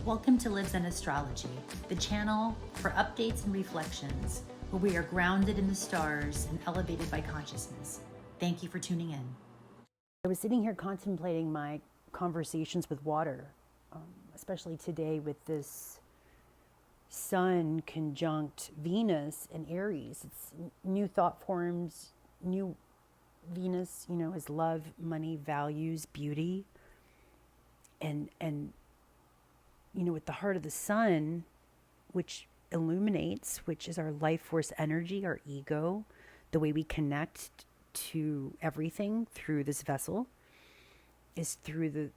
Welcome to Livzenastrology, the channel for updates and reflections, where we are grounded in the stars and elevated by consciousness. Thank you for tuning in. I was sitting here contemplating my conversations with water, especially today with this Sun conjunct Venus and Aries. It's new thought forms, new Venus, is love, money, values, beauty, and with the heart of the sun, which illuminates, which is our life force energy, our ego, the way we connect to everything through this vessel is through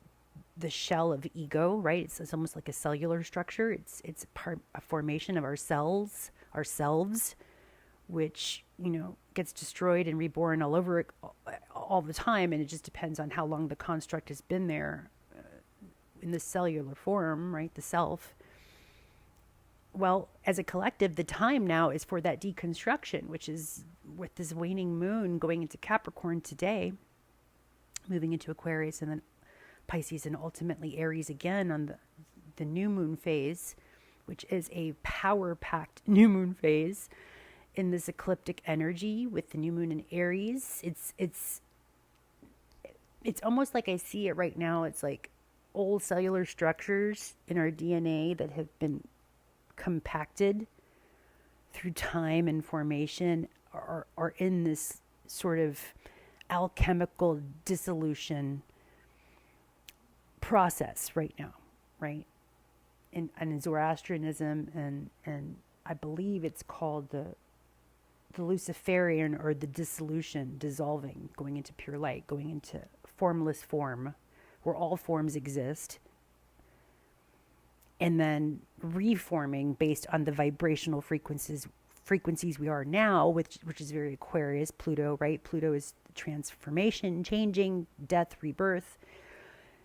the shell of ego, right? It's almost like a cellular structure. It's a formation of our cells, ourselves, which, gets destroyed and reborn all over it all the time. And it just depends on how long the construct has been there in the cellular form, right? The self. Well, as a collective, the time now is for that deconstruction, which is with this waning moon going into Capricorn today, moving into Aquarius and then Pisces and ultimately Aries again on the new moon phase, which is a power-packed new moon phase in this ecliptic energy with the new moon in Aries. It's almost like I see it right now. It's like old cellular structures in our DNA that have been compacted through time and formation are in this sort of alchemical dissolution process right now, right? And in Zoroastrianism and I believe it's called the Luciferian or the dissolution, dissolving, going into pure light, going into formless form, where all forms exist, and then reforming based on the vibrational frequencies we are now, which is very Aquarius, Pluto, right? Pluto is transformation, changing, death, rebirth.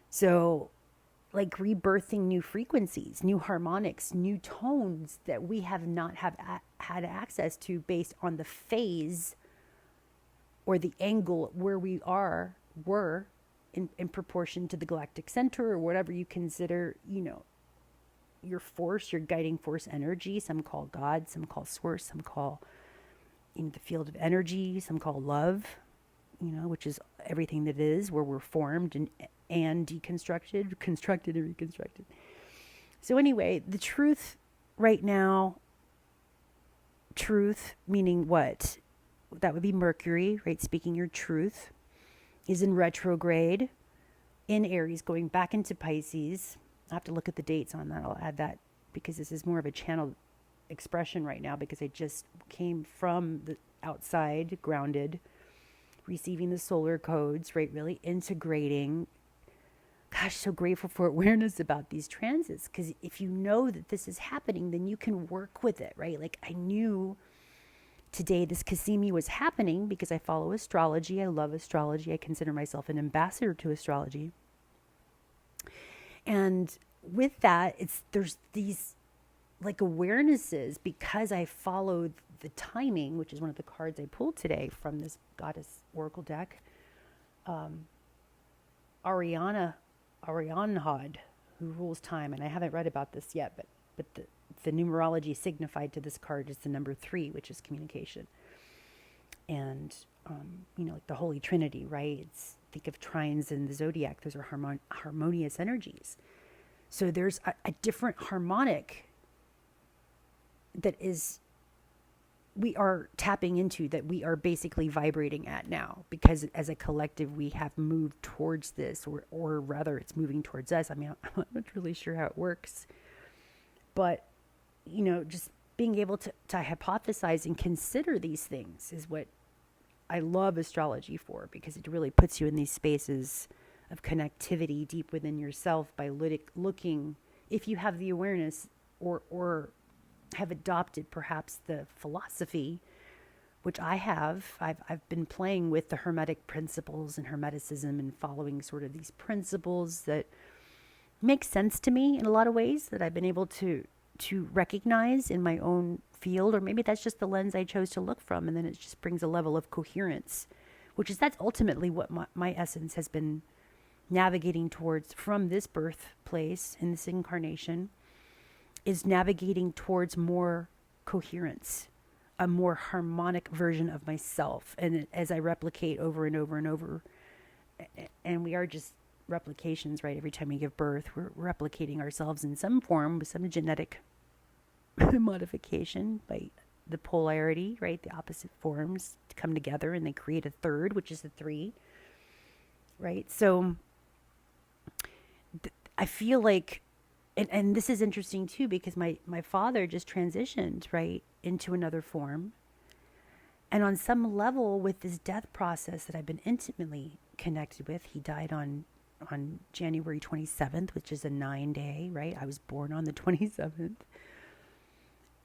So like rebirthing new frequencies, new harmonics, new tones that we have not had access to based on the phase or the angle where we were in proportion to the galactic center or whatever you consider, your force, your guiding force energy. Some call God, some call source, some call the field of energy, some call love, which is everything that is, where we're formed and deconstructed, constructed and reconstructed. So anyway, the truth right now, truth meaning what? That would be Mercury, right? Speaking your truth, is in retrograde in Aries, going back into Pisces. I have to look at the dates on that. I'll add that because this is more of a channeled expression right now, because I just came from the outside, grounded, receiving the solar codes, right? Really integrating. Gosh, so grateful for awareness about these transits, because if you know that this is happening, then you can work with it, right? Like I knew today this Cassimi was happening because I follow astrology. I love astrology. I consider myself an ambassador to astrology. And with that, there's these like awarenesses, because I followed the timing, which is one of the cards I pulled today from this goddess oracle deck. Arianhad, who rules time, and I haven't read about this yet, but the numerology signified to this card is the number 3, which is communication. And, like the Holy Trinity, right? Think of trines in the zodiac. Those are harmonious energies. So there's a different harmonic that we are tapping into, that we are basically vibrating at now, because as a collective, we have moved towards this, or rather it's moving towards us. I mean, I'm not really sure how it works, but just being able to hypothesize and consider these things is what I love astrology for, because it really puts you in these spaces of connectivity deep within yourself by looking, if you have the awareness or have adopted perhaps the philosophy, which I have. I've been playing with the Hermetic principles and Hermeticism and following sort of these principles that make sense to me in a lot of ways, that I've been able to recognize in my own field, or maybe that's just the lens I chose to look from, and then it just brings a level of coherence, that's ultimately what my essence has been navigating towards from this birthplace in this incarnation is navigating towards more coherence, a more harmonic version of myself. And as I replicate over and over and over, and we are just replications, right? Every time we give birth, we're replicating ourselves in some form with some genetic modification by the polarity, right? The opposite forms to come together and they create a third, which is the three, right? So I feel like, and this is interesting too, because my father just transitioned, right, into another form. And on some level with this death process that I've been intimately connected with, he died on January 27th, which is a 9-day, right? I was born on the 27th.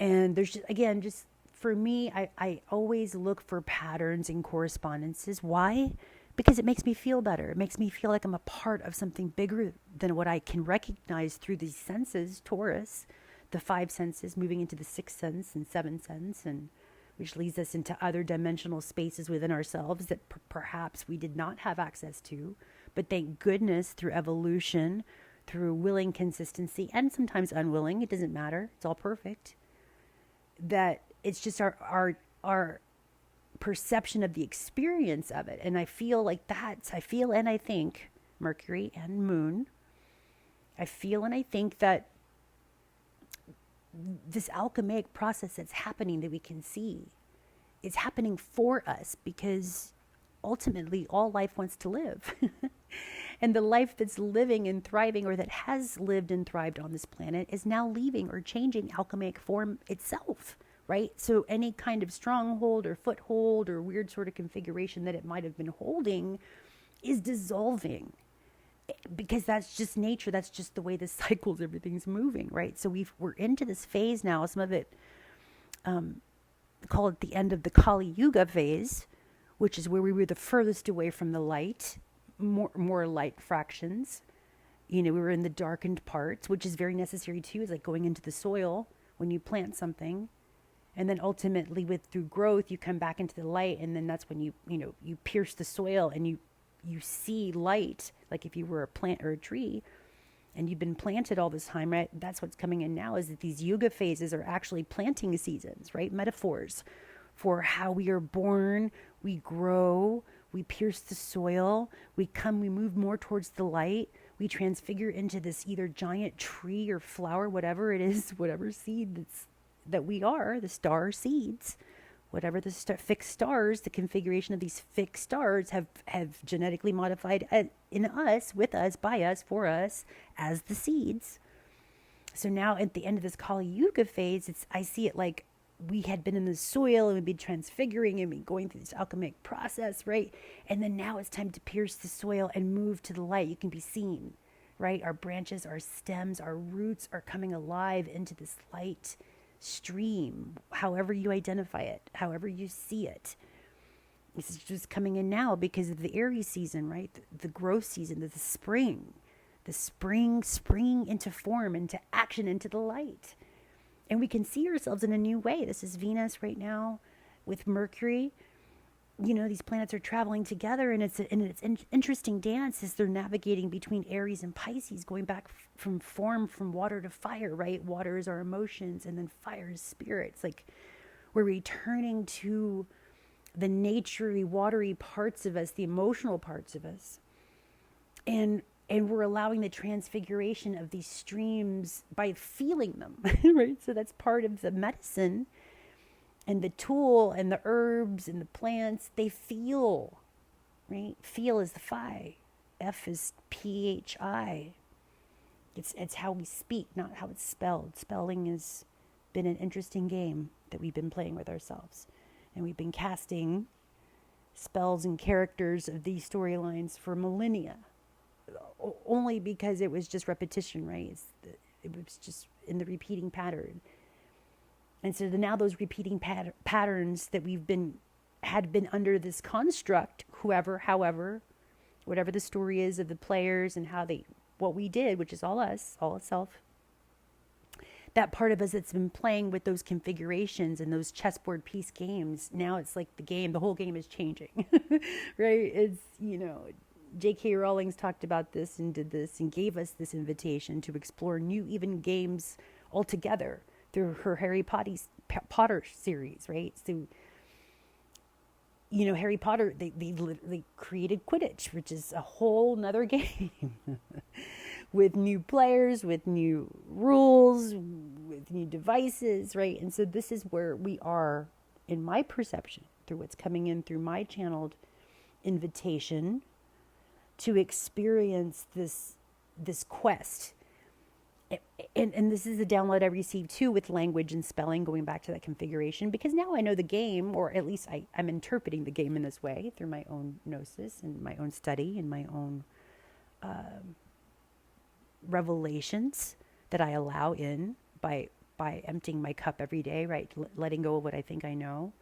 And there's just, again, just for me, I always look for patterns and correspondences. Why? Because it makes me feel better. It makes me feel like I'm a part of something bigger than what I can recognize through these senses, Taurus, the 5 senses moving into the 6th sense and 7th sense, and which leads us into other dimensional spaces within ourselves that perhaps we did not have access to. But thank goodness through evolution, through willing consistency, and sometimes unwilling, it doesn't matter, it's all perfect, that it's just our perception of the experience of it. And I feel like I feel and I think, Mercury and Moon, I feel and I think that this alchemic process that's happening that we can see is happening for us, because ultimately all life wants to live. And the life that's living and thriving, or that has lived and thrived on this planet, is now leaving or changing alchemic form itself, right? So any kind of stronghold or foothold or weird sort of configuration that it might have been holding is dissolving, because that's just nature. That's just the way the cycles, everything's moving, right? So we're into this phase now. Some of it, call it the end of the Kali Yuga phase, which is where we were the furthest away from the light, more light fractions. You know, we were in the darkened parts, which is very necessary too. It's like going into the soil when you plant something. And then ultimately through growth, you come back into the light. And then that's when you pierce the soil and you see light. Like if you were a plant or a tree and you've been planted all this time, right? That's what's coming in now, is that these Yuga phases are actually planting seasons, right? Metaphors for how we are born, we grow, we pierce the soil, we move more towards the light, we transfigure into this either giant tree or flower, whatever it is, whatever seed that we are, the star seeds, whatever the fixed stars, the configuration of these fixed stars have genetically modified in us, with us, by us, for us, as the seeds. So now at the end of this Kali Yuga phase, I see it like we had been in the soil and we'd been transfiguring and been going through this alchemic process, right? And then now it's time to pierce the soil and move to the light. You can be seen, right? Our branches, our stems, our roots are coming alive into this light stream, however you identify it, however you see it. This is just coming in now because of the Aries season, right? The growth season, the spring springing into form, into action, into the light. And we can see ourselves in a new way. This is Venus right now with Mercury. You know, these planets are traveling together, and it's an interesting dance as they're navigating between Aries and Pisces, going back from water to fire, right? Water is our emotions, and then fire is spirit. It's like we're returning to the naturey, watery parts of us, the emotional parts of us. And we're allowing the transfiguration of these streams by feeling them, right? So that's part of the medicine. And the tool and the herbs and the plants, they feel, right? Feel is the phi. F is PHI. It's how we speak, not how it's spelled. Spelling has been an interesting game that we've been playing with ourselves. And we've been casting spells and characters of these storylines for millennia. Only because it was just repetition, right? It was just in the repeating pattern. And so now those repeating patterns that had been under this construct, however, whatever the story is of the players and what we did, which is all us, all itself, that part of us that's been playing with those configurations and those chessboard piece games, now it's like the whole game is changing, right? It's, J.K. Rowling's talked about this and did this and gave us this invitation to explore new even games altogether through her Potter series, right? So, Harry Potter, they created Quidditch, which is a whole nother game with new players, with new rules, with new devices, right? And so this is where we are, in my perception, through what's coming in through my channeled invitation to experience this quest. And this is the download I received too, with language and spelling, going back to that configuration, because now I know the game, or at least I'm interpreting the game in this way through my own gnosis and my own study and my own revelations that I allow in by emptying my cup every day, right? Letting go of what I think I know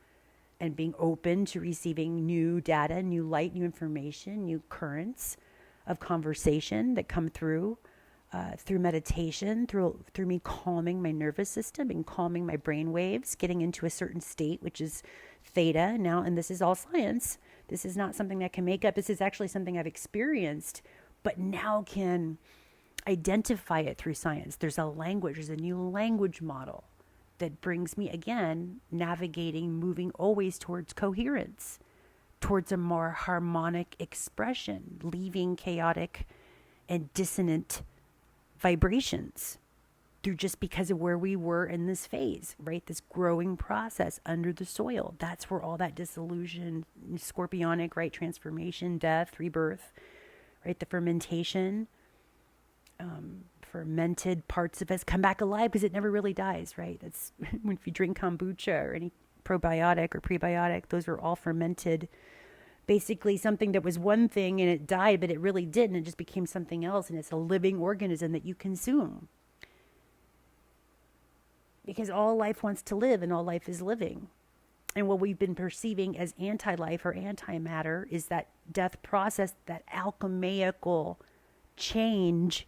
and being open to receiving new data, new light, new information, new currents of conversation that come through meditation, through me calming my nervous system and calming my brain waves, getting into a certain state, which is theta now. And this is all science. This is not something that I can make up. This is actually something I've experienced, but now can identify it through science. There's a language, there's a new language model that brings me, again, navigating, moving always towards coherence, towards a more harmonic expression, leaving chaotic and dissonant vibrations through, just because of where we were in this phase, right? This growing process under the soil. That's where all that dissolution, scorpionic, right? Transformation, death, rebirth, right? The fermentation, fermented parts of us come back alive because it never really dies, right? That's when, if you drink kombucha or any probiotic or prebiotic, those are all fermented. Basically something that was one thing and it died, but it really didn't. It just became something else, and it's a living organism that you consume. Because all life wants to live, and all life is living. And what we've been perceiving as anti-life or antimatter is that death process, that alchemical change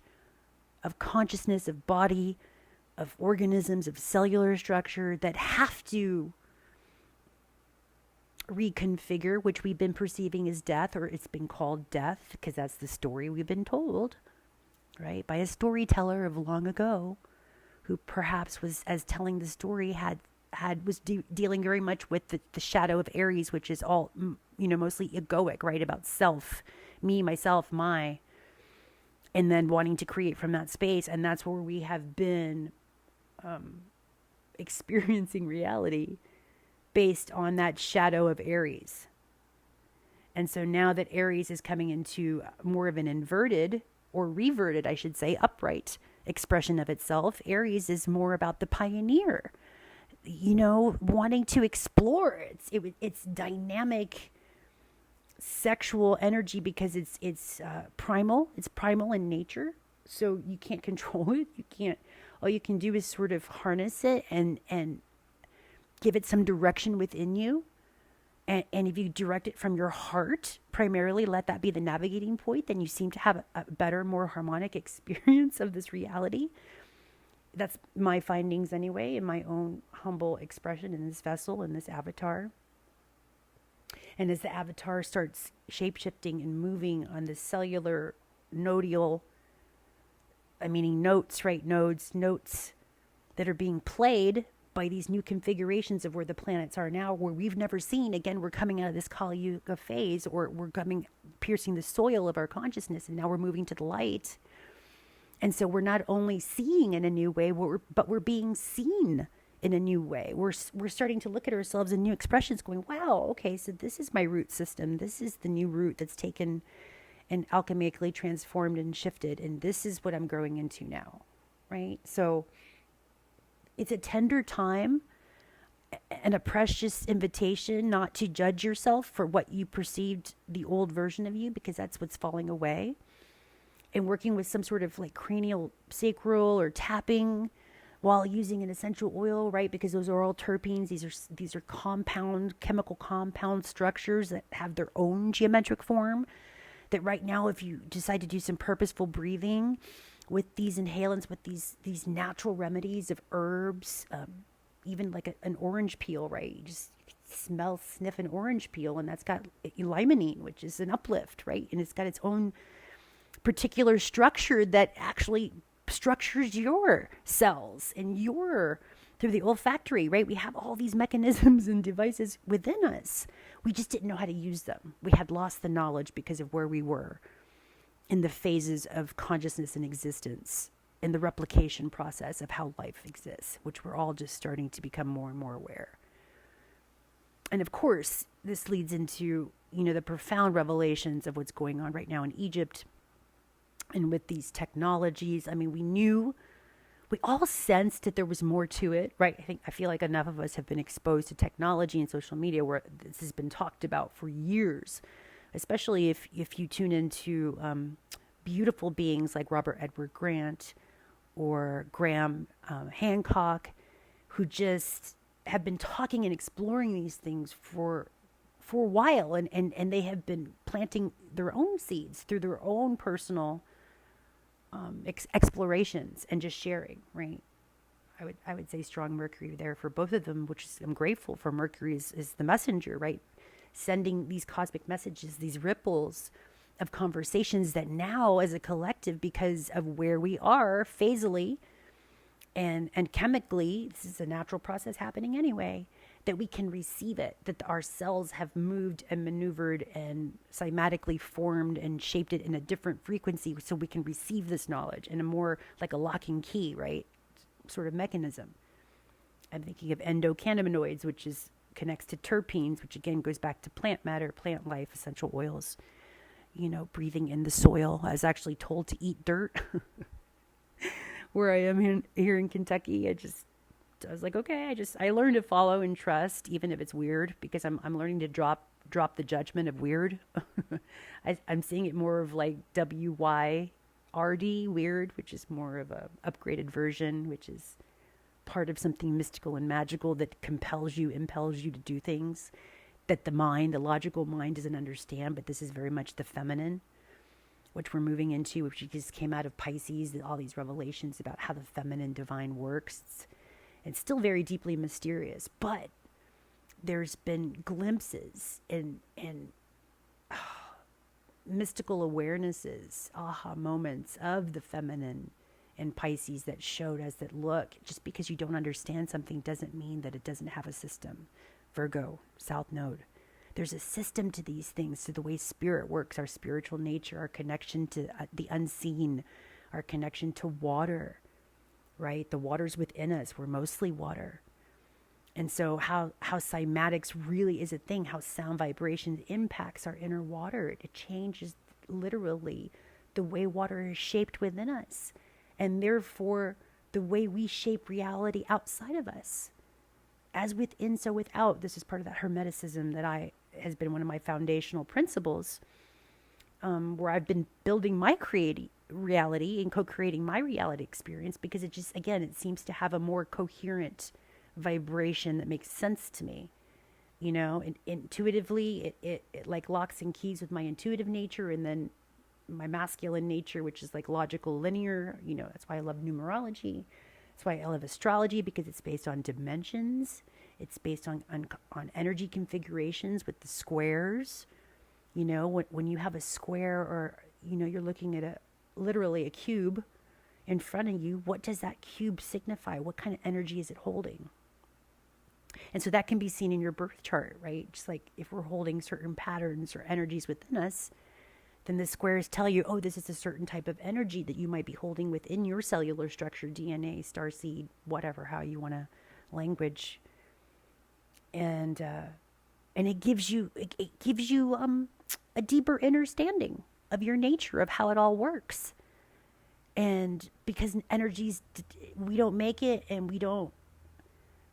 of consciousness, of body, of organisms, of cellular structure that have to reconfigure, which we've been perceiving as death, or it's been called death because that's the story we've been told, right? By a storyteller of long ago, who perhaps was, as telling the story, was dealing very much with the shadow of Aries, which is all, mostly egoic, right? About self, me, myself, my, and then wanting to create from that space. And that's where we have been experiencing reality based on that shadow of Aries. And so now that Aries is coming into more of an inverted, or reverted, I should say, upright expression of itself, Aries is more about the pioneer, wanting to explore. It's dynamic sexual energy because it's primal. It's primal in nature. So you can't control it. All you can do is sort of harness it and give it some direction within you. And if you direct it from your heart, primarily, let that be the navigating point, then you seem to have a better, more harmonic experience of this reality. That's my findings anyway, in my own humble expression in this vessel, in this avatar. And as the avatar starts shape-shifting and moving on the cellular nodal, meaning notes, right? Nodes that are being played by these new configurations of where the planets are now, where we've never seen. Again, we're coming out of this Kali Yuga phase, or we're piercing the soil of our consciousness, and now we're moving to the light. And so we're not only seeing in a new way, but we're being seen in a new way. We're starting to look at ourselves in new expressions, going, wow, okay, so this is my root system. This is the new root that's taken and alchemically transformed and shifted, and this is what I'm growing into now, right? So it's a tender time and a precious invitation not to judge yourself for what you perceived the old version of you, because that's what's falling away. And working with some sort of like cranial sacral or tapping while using an essential oil, right? Because those are all terpenes. These are chemical compound structures that have their own geometric form. That right now, if you decide to do some purposeful breathing with these inhalants, with these natural remedies of herbs, even like an orange peel, right? You just smell, sniff an orange peel, and that's got limonene, which is an uplift, right? And it's got its own particular structure that actually structures your cells and through the olfactory, right? We have all these mechanisms and devices within us. We just didn't know how to use them. We had lost the knowledge because of where we were in the phases of consciousness and existence, in the replication process of how life exists, which we're all just starting to become more and more aware. And of course, this leads into, the profound revelations of what's going on right now in Egypt and with these technologies. I mean, we all sensed that there was more to it, right? I feel like enough of us have been exposed to technology and social media where this has been talked about for years, especially if you tune into beautiful beings like Robert Edward Grant or Graham Hancock, who just have been talking and exploring these things for a while, and they have been planting their own seeds through their own personal explorations and just sharing, right? I would say strong Mercury there for both of them, which is, I'm grateful for. Mercury is the messenger, right? Sending these cosmic messages, these ripples of conversations that now as a collective, because of where we are phasally and chemically, this is a natural process happening anyway, that we can receive it, that our cells have moved and maneuvered and cymatically formed and shaped it in a different frequency so we can receive this knowledge in a more like a lock and key, right, sort of mechanism. I'm thinking of endocannabinoids, which connects to terpenes, which again goes back to plant matter, plant life, essential oils, breathing in the soil. I was actually told to eat dirt where I am here in Kentucky. I was like, okay, I learned to follow and trust, even if it's weird, because I'm learning to drop the judgment of weird. I'm seeing it more of like WYRD, weird, which is more of a upgraded version, which is part of something mystical and magical that impels you to do things that the logical mind doesn't understand. But this is very much the feminine, which we're moving into, which just came out of Pisces, all these revelations about how the feminine divine works. It's still very deeply mysterious, but there's been glimpses and mystical awarenesses, aha moments of the feminine in Pisces that showed us that, look, just because you don't understand something doesn't mean that it doesn't have a system. Virgo, South Node. There's a system to these things, to the way spirit works, our spiritual nature, our connection to the unseen, our connection to water, right? The water's within us. We're mostly water. And so how cymatics really is a thing, how sound vibration impacts our inner water. It changes literally the way water is shaped within us. And therefore, the way we shape reality outside of us. As within, so without. This is part of that Hermeticism that has been one of my foundational principles, where I've been building my reality and co-creating my reality experience, because it just, again, it seems to have a more coherent vibration that makes sense to me. And intuitively, it like locks and keys with my intuitive nature, and then my masculine nature, which is like logical, linear. That's why I love numerology. That's why I love astrology, because it's based on dimensions. It's based on energy configurations with the squares. When you have a square, or, you're looking at literally a cube in front of you, what does that cube signify? What kind of energy is it holding? And so that can be seen in your birth chart, right? Just like if we're holding certain patterns or energies within us, then the squares tell you, oh, this is a certain type of energy that you might be holding within your cellular structure, DNA, starseed, whatever, how you want to language. And it gives you a deeper understanding of your nature, of how it all works. And because energies, we don't make it, and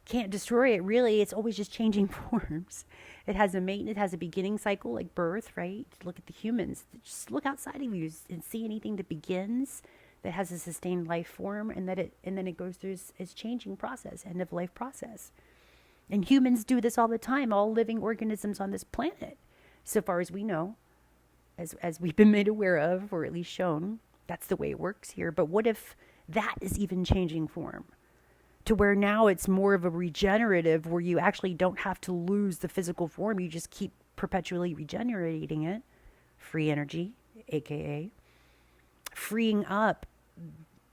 can't destroy it, really. It's always just changing forms. It has a beginning cycle, like birth, right? Look at the humans. Just look outside of you and see anything that begins, that has a sustained life form, and then it goes through its changing process, end of life process. And humans do this all the time. All living organisms on this planet, so far as we know, as we've been made aware of, or at least shown, that's the way it works here. But what if that is even changing form? to where now it's more of a regenerative, where you actually don't have to lose the physical form. You just keep perpetually regenerating it. Free energy, aka freeing up,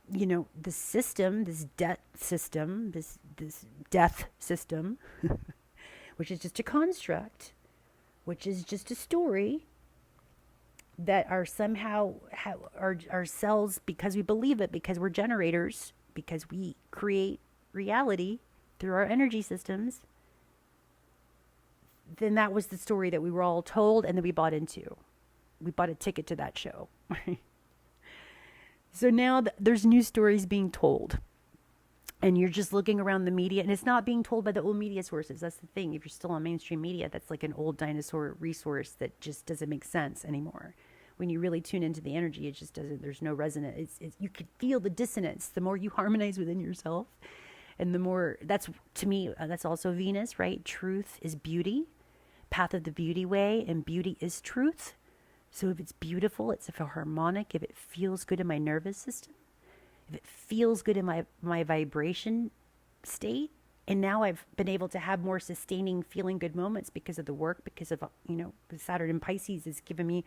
the system, this debt system, this death system, which is just a construct, which is just a story that are somehow our cells, because we believe it, because we're generators, because we create reality through our energy systems. Then that was the story that we were all told, and then we bought into. We bought a ticket to that show. So now there's new stories being told, and you're just looking around the media, and it's not being told by the old media sources. That's the thing. If you're still on mainstream media, that's like an old dinosaur resource that just doesn't make sense anymore. When you really tune into the energy, it just doesn't. There's no resonance. You could feel the dissonance. The more you harmonize within yourself, and the more, that's, to me, that's also Venus, right? Truth is beauty, path of the beauty way, and beauty is truth. So if it's beautiful, it's a harmonic, if it feels good in my nervous system, if it feels good in my vibration state, and now I've been able to have more sustaining feeling good moments because of the work, because of, Saturn in Pisces has given me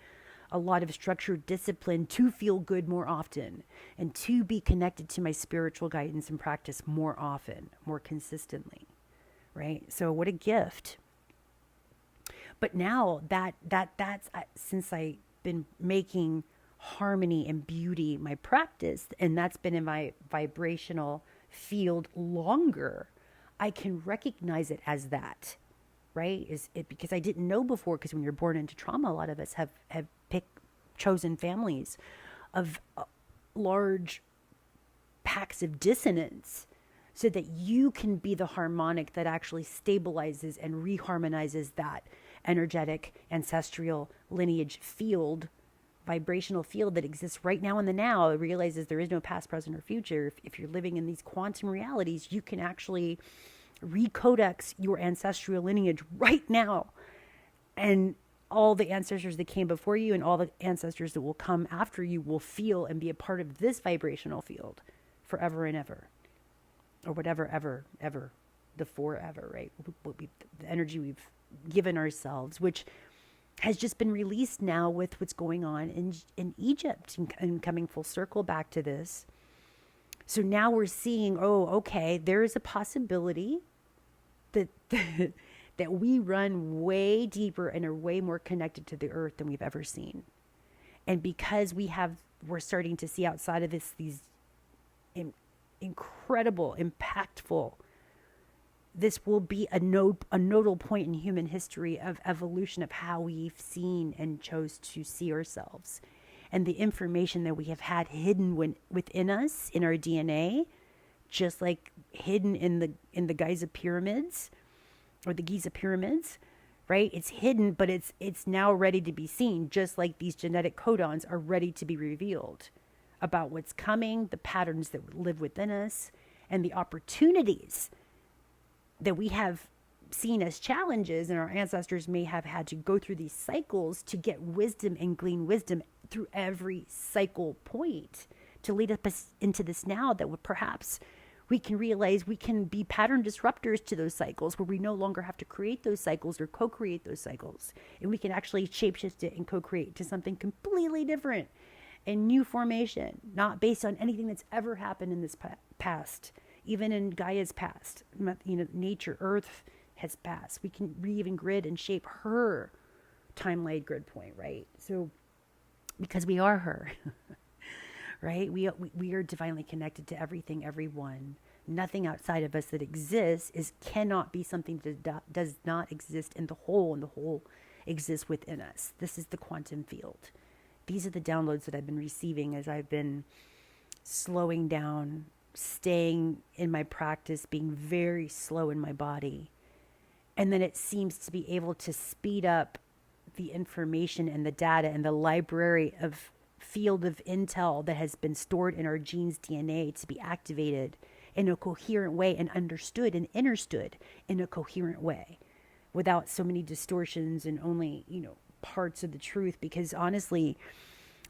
a lot of structured discipline to feel good more often, and to be connected to my spiritual guidance and practice more often, more consistently, right? So what a gift. But now that's since I've been making harmony and beauty my practice, and that's been in my vibrational field longer, I can recognize it as that, right? Is it because I didn't know before? Because when you're born into trauma, a lot of us have chosen families of large packs of dissonance, so that you can be the harmonic that actually stabilizes and reharmonizes that energetic, ancestral lineage field, vibrational field that exists right now in the now. It realizes there is no past, present, or future. If you're living in these quantum realities, you can actually recodex your ancestral lineage right now. And all the ancestors that came before you and all the ancestors that will come after you will feel and be a part of this vibrational field forever and ever. Or whatever, ever, the forever, right? The energy we've given ourselves, which has just been released now with what's going on in Egypt, and coming full circle back to this. So now we're seeing, okay, there is a possibility that that we run way deeper and are way more connected to the earth than we've ever seen. And because we're starting to see outside of this, these incredible, impactful, this will be a nodal point in human history of evolution of how we've seen and chose to see ourselves. And the information that we have had hidden within us, in our DNA, just like hidden in the Giza pyramids, or the Giza pyramids, right? It's hidden, but it's now ready to be seen, just like these genetic codons are ready to be revealed about what's coming, the patterns that live within us, and the opportunities that we have seen as challenges, and our ancestors may have had to go through these cycles to get wisdom and glean wisdom through every cycle point to lead us into this now, that would perhaps we can realize we can be pattern disruptors to those cycles, where we no longer have to create those cycles or co-create those cycles, and we can actually shapeshift it and co-create to something completely different and new formation, not based on anything that's ever happened in this past, even in Gaia's past. Nature, Earth has passed. We can re-even grid and shape her timeline grid point, right? So, because we are her, right? We are divinely connected to everything, everyone. Nothing outside of us that exists cannot be something that does not exist in the whole, and the whole exists within us. This is the quantum field. These are the downloads that I've been receiving as I've been slowing down, staying in my practice, being very slow in my body. And then it seems to be able to speed up the information and the data and the library of field of intel that has been stored in our genes' DNA to be activated in a coherent way and understood and understood in a coherent way, without so many distortions and only, parts of the truth. Because honestly,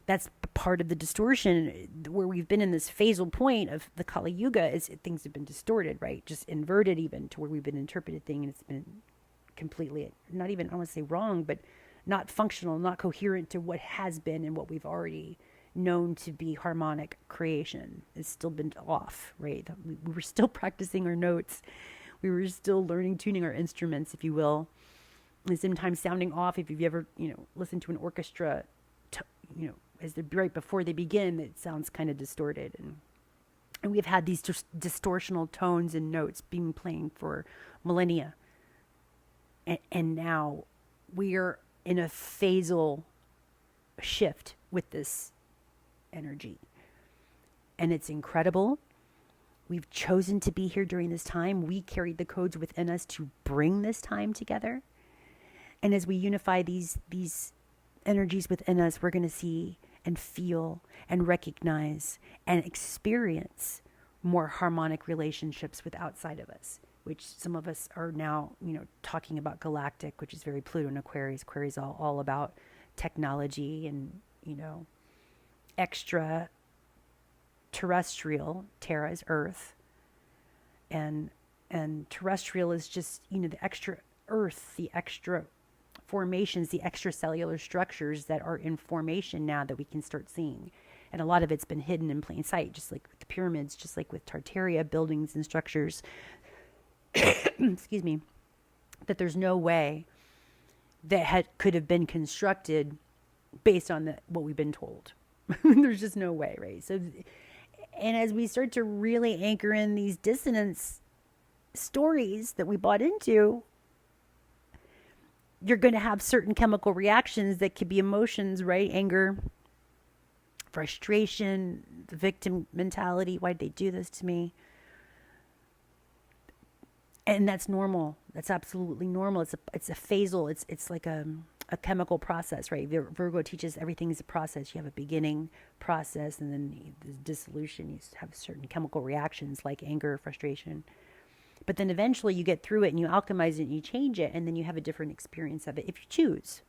that's part of the distortion where we've been in this phasal point of the Kali Yuga is things have been distorted, right? Just inverted even to where we've been interpreted things and it's been completely, not even, I want to say wrong, but not functional, not coherent to what has been and what we've already known to be harmonic creation. It's still been off, right? We were still practicing our notes. We were still learning, tuning our instruments, if you will. And sometimes sounding off. If you've ever, listened to an orchestra, as they're right before they begin, it sounds kind of distorted. And we've had these distortional tones and notes being playing for millennia. And now we are in a phasal shift with this energy. And it's incredible. We've chosen to be here during this time. We carried the codes within us to bring this time together. And as we unify these energies within us, we're going to see and feel and recognize and experience more harmonic relationships with outside of us, which some of us are now, talking about galactic, which is very Pluto and Aquarius. Aquarius all about technology and, extra terrestrial. Terra is earth. And terrestrial is just, the extra earth, the extra formations, the extracellular structures that are in formation now that we can start seeing. And a lot of it's been hidden in plain sight, just like with the pyramids, just like with Tartaria, buildings and structures. Excuse me, that there's no way that could have been constructed based on what we've been told. There's just no way, right? So, and as we start to really anchor in these dissonance stories that we bought into, you're going to have certain chemical reactions that could be emotions, right? Anger, frustration, the victim mentality. Why did they do this to me? And that's normal. That's absolutely normal. It's a phasal. It's like a chemical process, right? Virgo teaches everything is a process. You have a beginning process, and then the dissolution. You have certain chemical reactions like anger, frustration. But then eventually you get through it and you alchemize it and you change it, and then you have a different experience of it if you choose.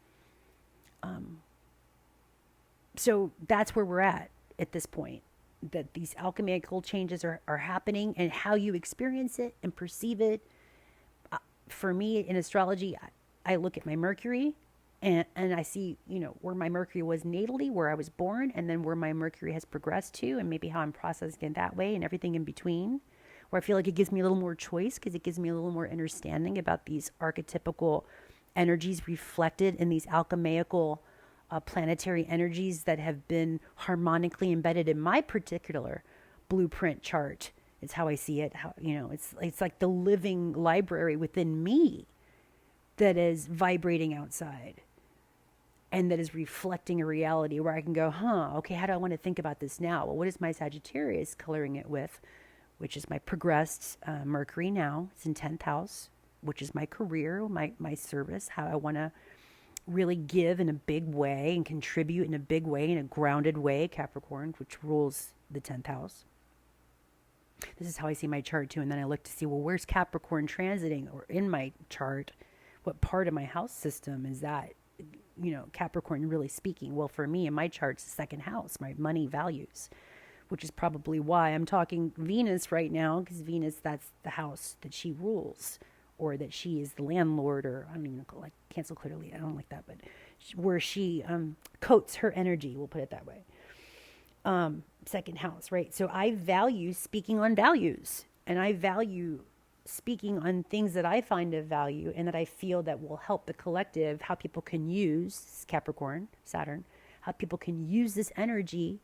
So that's where we're at this point. That these alchemical changes are happening, and how you experience it and perceive it. For me, in astrology, I look at my Mercury and I see, where my Mercury was natally, where I was born, and then where my Mercury has progressed to, and maybe how I'm processing it that way, and everything in between, where I feel like it gives me a little more choice because it gives me a little more understanding about these archetypical energies reflected in these alchemical planetary energies that have been harmonically embedded in my particular blueprint chart. It's how I see it. How, it's like the living library within me that is vibrating outside and that is reflecting a reality where I can go, okay, how do I want to think about this now? Well, what is my Sagittarius coloring it with, which is my progressed Mercury now. It's in 10th house, which is my career, my service, how I want to really give in a big way and contribute in a big way, in a grounded way, Capricorn, which rules the 10th house. This is how I see my chart too. And then I look to see, well, where's Capricorn transiting, or in my chart, what part of my house system is that, Capricorn really speaking? Well, for me, in my chart, it's the second house, my money values, which is probably why I'm talking Venus right now, because Venus, that's the house that she rules, or that she is the landlord, or I don't even like cancel clearly. I don't like that, but where she coats her energy, we'll put it that way. Second house, right? So I value speaking on values, and I value speaking on things that I find of value and that I feel that will help the collective, how people can use Capricorn, Saturn, how people can use this energy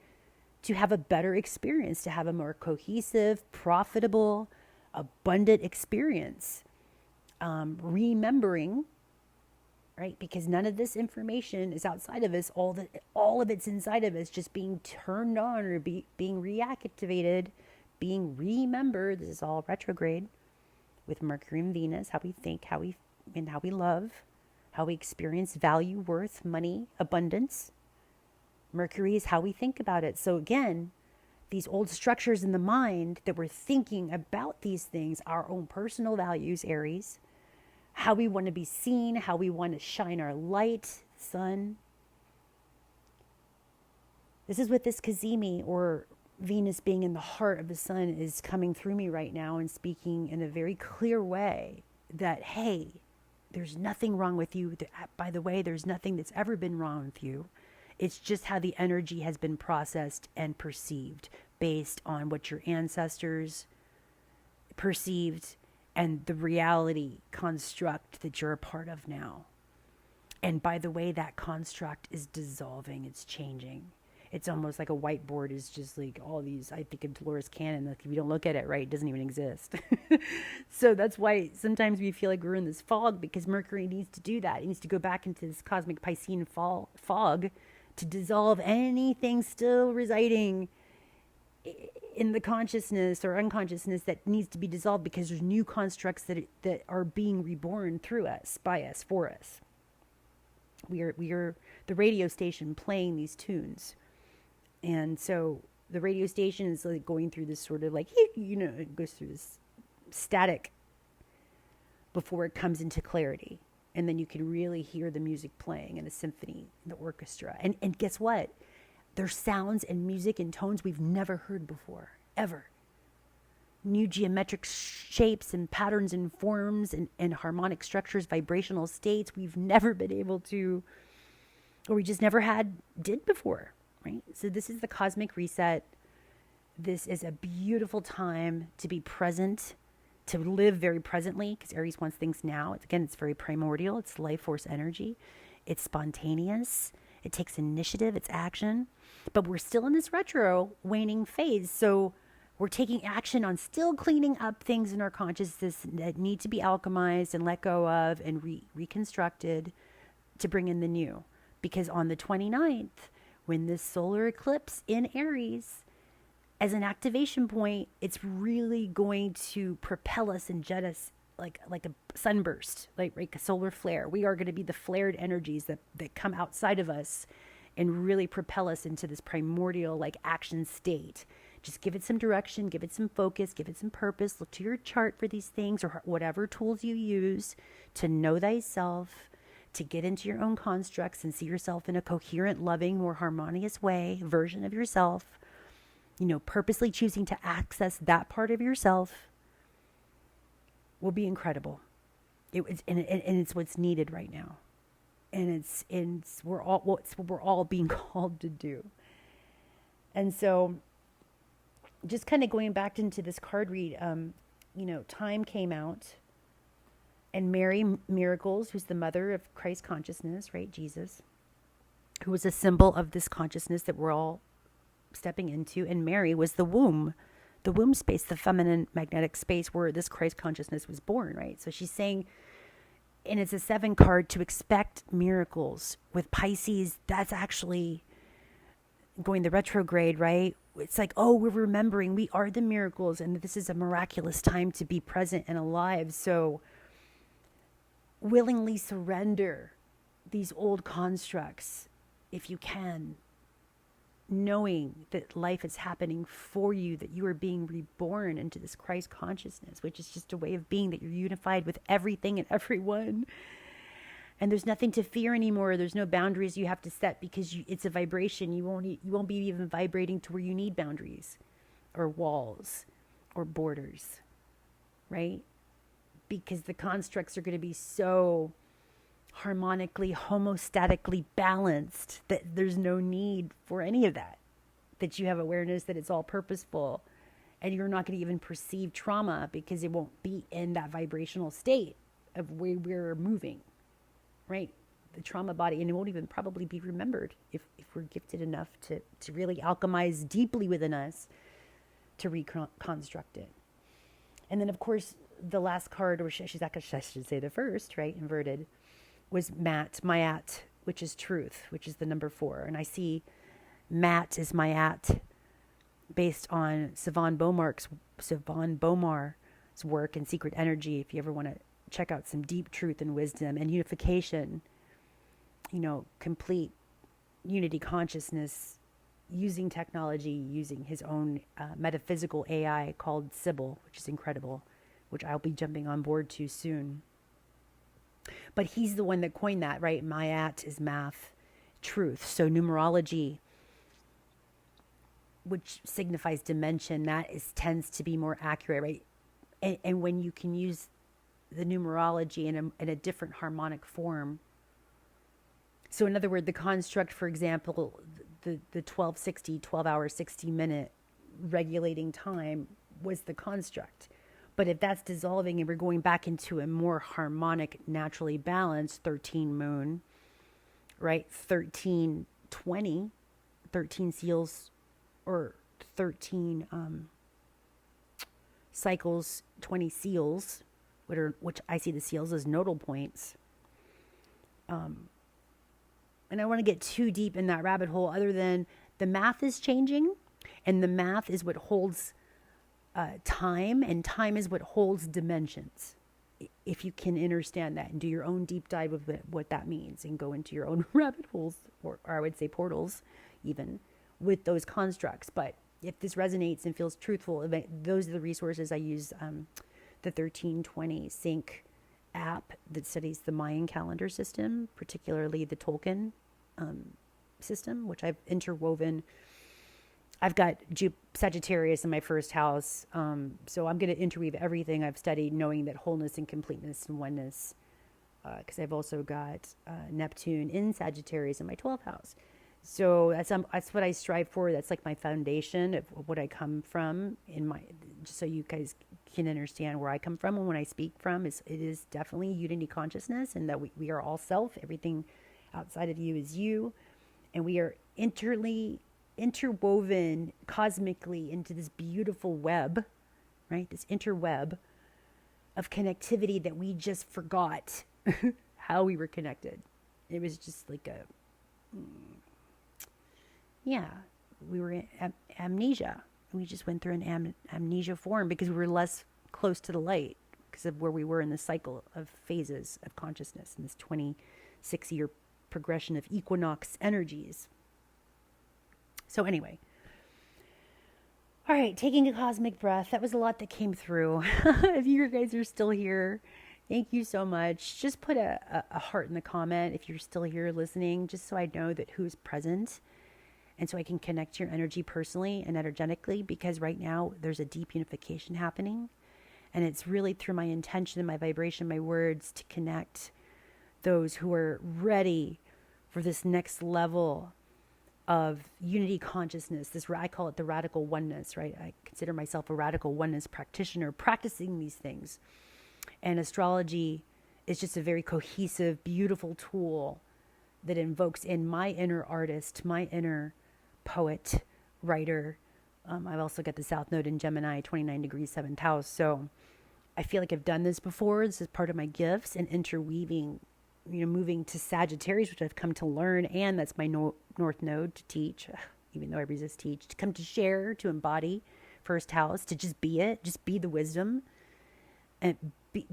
to have a better experience, to have a more cohesive, profitable, abundant experience. Remembering, right? Because none of this information is outside of us. All of it's inside of us, just being turned on or being reactivated, being remembered. This is all retrograde with Mercury and Venus, how we think, how we love, how we experience value, worth, money, abundance. Mercury is how we think about it. So again, these old structures in the mind that we're thinking about these things, our own personal values, Aries, how we want to be seen, how we want to shine our light, sun. This is what this Kazemi, or Venus being in the heart of the sun, is coming through me right now and speaking in a very clear way that, hey, there's nothing wrong with you. By the way, there's nothing that's ever been wrong with you. It's just how the energy has been processed and perceived based on what your ancestors perceived and the reality construct that you're a part of now. And by the way, that construct is dissolving. It's changing. It's almost like a whiteboard is just like all these, I think of Dolores Cannon, like if you don't look at it right, it doesn't even exist. So that's why sometimes we feel like we're in this fog, because Mercury needs to do that. It needs to go back into this cosmic Piscean fog to dissolve anything still residing in the consciousness or unconsciousness that needs to be dissolved, because there's new constructs that are being reborn through us, by us, for us. We are the radio station playing these tunes. And so the radio station is like going through this sort of like, it goes through this static before it comes into clarity. And then you can really hear the music playing in a symphony, the orchestra. And guess what? There's sounds and music and tones we've never heard before, ever. New geometric shapes and patterns and forms and harmonic structures, vibrational states we've never been able to, or we just never did before, right? So this is the cosmic reset. This is a beautiful time to be present, to live very presently, because Aries wants things now. It's very primordial. It's life force energy. It's spontaneous. It takes initiative. It's action. But we're still in this retro waning phase. So we're taking action on still cleaning up things in our consciousness that need to be alchemized and let go of and reconstructed to bring in the new. Because on the 29th, when this solar eclipse in Aries, as an activation point, it's really going to propel us and jet us like a sunburst, like a solar flare. We are going to be the flared energies that come outside of us and really propel us into this primordial like action state. Just give it some direction, give it some focus, give it some purpose. Look to your chart for these things, or whatever tools you use to know thyself, to get into your own constructs and see yourself in a coherent, loving, more harmonious way, version of yourself. Purposely choosing to access that part of yourself will be incredible. It's what's needed right now. And we're all being called to do. And so just kind of going back into this card read, time came out, and Mary Miracles, who's the mother of Christ consciousness, right? Jesus, who was a symbol of this consciousness that we're all stepping into. And Mary was the womb space, the feminine magnetic space where this Christ consciousness was born, right? So she's saying, and it's a 7 card, to expect miracles. With Pisces, that's actually going the retrograde, right? It's like, oh, we're remembering we are the miracles, and this is a miraculous time to be present and alive. So willingly surrender these old constructs if you can, knowing that life is happening for you, that you are being reborn into this Christ consciousness, which is just a way of being, that you're unified with everything and everyone. And there's nothing to fear anymore. There's no boundaries you have to set, because it's a vibration. You won't be even vibrating to where you need boundaries or walls or borders, right? Because the constructs are going to be so harmonically, homostatically balanced that there's no need for any of that. That you have awareness that it's all purposeful, and you're not going to even perceive trauma because it won't be in that vibrational state of where we're moving, right? The trauma body, and it won't even probably be remembered if we're gifted enough to really alchemize deeply within us to reconstruct it. And then, of course, the last card, or I should say the first, right, inverted, was Mayat, which is truth, which is the number 4. And I see Mat is Mayat based on Sivan Bomar's work in Secret Energy. If you ever want to check out some deep truth and wisdom and unification, complete unity consciousness, using technology, using his own metaphysical AI called Sybil, which is incredible, which I'll be jumping on board to soon. But he's the one that coined that, right? Mayat is math, truth. So numerology which signifies dimension, tends to be more accurate, right? And when you can use the numerology in a different harmonic form. So in other words, the construct, for example, the 12 hour, 60-minute regulating time was the construct. But if that's dissolving and we're going back into a more harmonic, naturally balanced 13 moon, right? 1320, 13 seals, or 13 cycles, 20 seals, which I see the seals as nodal points. And I don't want to get too deep in that rabbit hole other than the math is changing, and the math is what holds time, and time is what holds dimensions. If you can understand that and do your own deep dive of what that means and go into your own rabbit holes, or I would say portals even, with those constructs. But if this resonates and feels truthful, those are the resources I use. The 1320 Sync app that studies the Mayan calendar system, particularly the Tolkien system, which I've interwoven. I've got Sagittarius in my first house, so I'm going to interweave everything I've studied, knowing that wholeness and completeness and oneness, because I've also got Neptune in Sagittarius in my 12th house. So that's what I strive for. That's like my foundation of what I come from just so you guys can understand where I come from and when I speak from. It is definitely unity consciousness, and that we are all self. Everything outside of you is you, and we are interwoven cosmically into this beautiful web, right? This interweb of connectivity that we just forgot how we were connected. It was just like we were in amnesia. We just went through an amnesia form because we were less close to the light because of where we were in the cycle of phases of consciousness in this 26-year progression of equinox energies. So anyway, all right, taking a cosmic breath. That was a lot that came through. If you guys are still here, thank you so much. Just put a heart in the comment if you're still here listening, just so I know that who's present, and so I can connect your energy personally and energetically, because right now there's a deep unification happening, and it's really through my intention and my vibration, my words, to connect those who are ready for this next level of unity consciousness. I call it the radical oneness, right? I consider myself a radical oneness practitioner practicing these things. And astrology is just a very cohesive, beautiful tool that invokes in my inner artist, my inner poet, writer. I've also got the South Node in Gemini, 29 degrees, 7th house. So I feel like I've done this before. This is part of my gifts, and interweaving, moving to Sagittarius, which I've come to learn. And that's my North Node to teach, even though I resist teach, to come to share, to embody first house, to just be it, just be the wisdom, and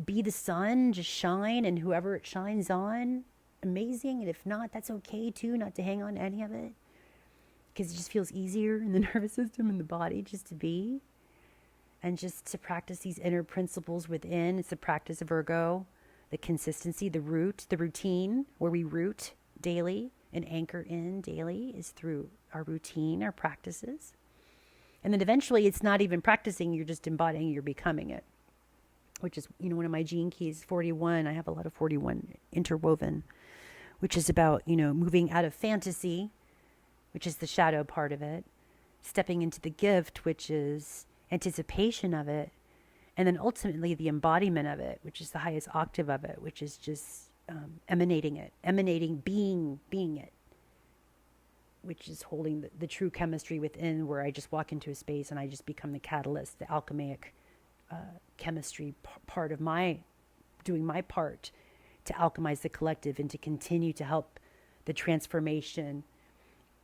be the sun, just shine, and whoever it shines on, amazing. And if not, that's okay too, not to hang on to any of it, because it just feels easier in the nervous system and the body just to be, and just to practice these inner principles within. It's the practice of Virgo, the consistency, the root, the routine, where we root daily and anchor in daily is through our routine, our practices. And then eventually it's not even practicing, you're just embodying, you're becoming it, which is, one of my gene keys, 41. I have a lot of 41 interwoven, which is about, moving out of fantasy, which is the shadow part of it, stepping into the gift, which is anticipation of it, and then ultimately the embodiment of it, which is the highest octave of it, which is just emanating, being it, which is holding the true chemistry within, where I just walk into a space and I just become the catalyst, the alchemic chemistry part of doing my part to alchemize the collective and to continue to help the transformation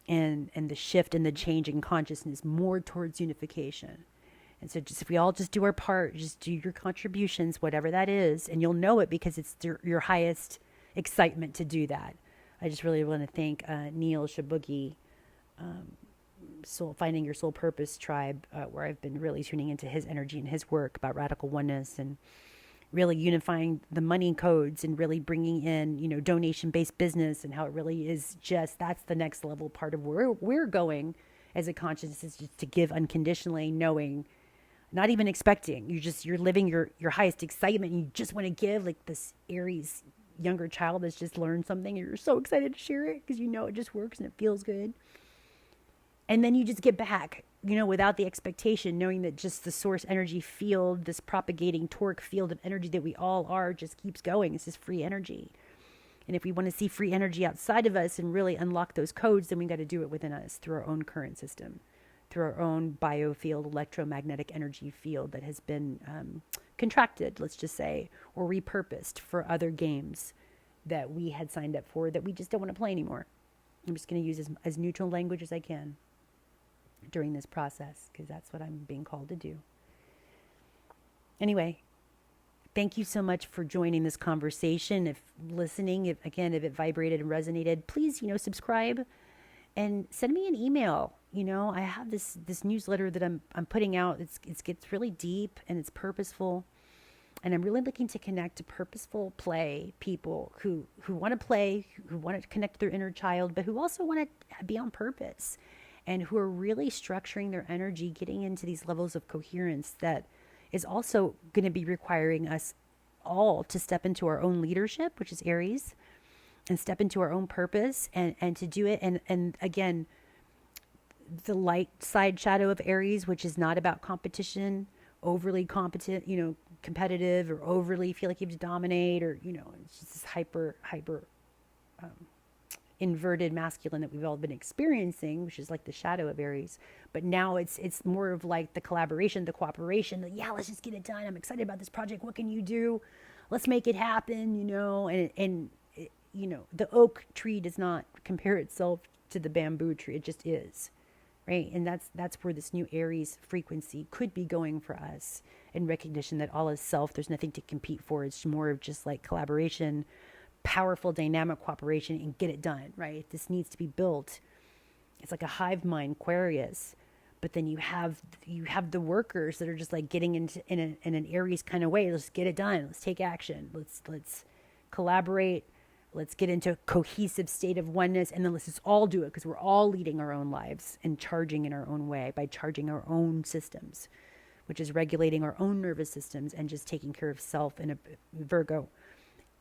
and the shift and the change in consciousness more towards unification. And so if we all just do our part, just do your contributions, whatever that is, and you'll know it because it's your highest excitement to do that. I just really want to thank Neil Shabugi, Finding Your Soul Purpose Tribe, where I've been really tuning into his energy and his work about radical oneness and really unifying the money codes and really bringing in, donation-based business, and how it really is that's the next level part of where we're going as a consciousness is just to give unconditionally, knowing, not even expecting. You're living your highest excitement. And you just want to give, like this Aries younger child that's just learned something. And you're so excited to share it because you know it just works and it feels good. And then you just get back, without the expectation, knowing that just the source energy field, this propagating torque field of energy that we all are, just keeps going. It's just free energy. And if we want to see free energy outside of us and really unlock those codes, then we got to do it within us through our own current system, through our own biofield, electromagnetic energy field that has been contracted, let's just say, or repurposed for other games that we had signed up for that we just don't want to play anymore. I'm just going to use as neutral language as I can during this process, because that's what I'm being called to do. Anyway, thank you so much for joining this conversation. If listening, if it vibrated and resonated, please, subscribe and send me an email. I have this newsletter that I'm putting out. It gets really deep and it's purposeful. And I'm really looking to connect to purposeful play people who want to play, who want to connect to their inner child, but who also want to be on purpose, and who are really structuring their energy, getting into these levels of coherence that is also going to be requiring us all to step into our own leadership, which is Aries, and step into our own purpose and to do it. And again, the light side shadow of Aries, which is not about competition, overly competent, competitive, or overly feel like you have to dominate, or, it's just this hyper inverted masculine that we've all been experiencing, which is like the shadow of Aries. But now it's more of like the collaboration, the cooperation, let's just get it done. I'm excited about this project. What can you do? Let's make it happen, and the oak tree does not compare itself to the bamboo tree. It just is, right? And that's where this new Aries frequency could be going for us, in recognition that all is self. There's nothing to compete for. It's more of just like collaboration, powerful dynamic cooperation, and get it done, right? This needs to be built. It's like a hive mind, Aquarius, but then you have the workers that are just like getting into in an Aries kind of way. Let's get it done. Let's take action. Let's collaborate. Let's get into a cohesive state of oneness, and then let's just all do it, because we're all leading our own lives and charging in our own way by charging our own systems, which is regulating our own nervous systems and just taking care of self. In a Virgo,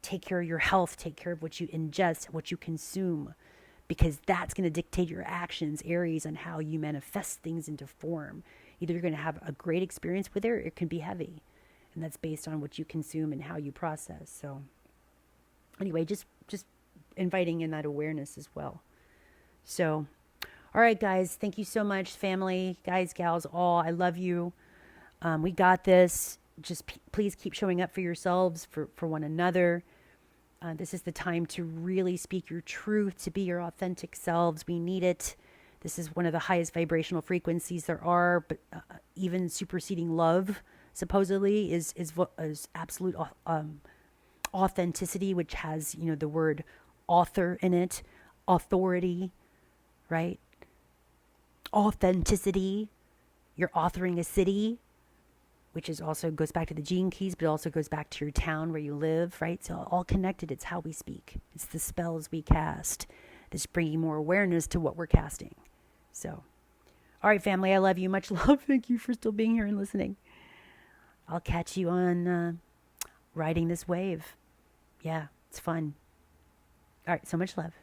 take care of your health, take care of what you ingest, what you consume, because that's going to dictate your actions, Aries, on how you manifest things into form. Either you're going to have a great experience with it, or it can be heavy. And that's based on what you consume and how you process. So anyway, just inviting in that awareness as well. So, all right, guys, thank you so much, family, guys, gals, all. I love you. We got this. Just please keep showing up for yourselves, for one another. This is the time to really speak your truth, to be your authentic selves. We need it. This is one of the highest vibrational frequencies there are, but even superseding love, supposedly, is absolute authenticity, which has, the word author in it, authority, right? Authenticity. You're authoring a city, which is also goes back to the gene keys, but it also goes back to your town where you live, right? So all connected. It's how we speak. It's the spells we cast. That's bringing more awareness to what we're casting. So, all right, family, I love you. Much love. Thank you for still being here and listening. I'll catch you on riding this wave. Yeah, it's fun. All right, so much love.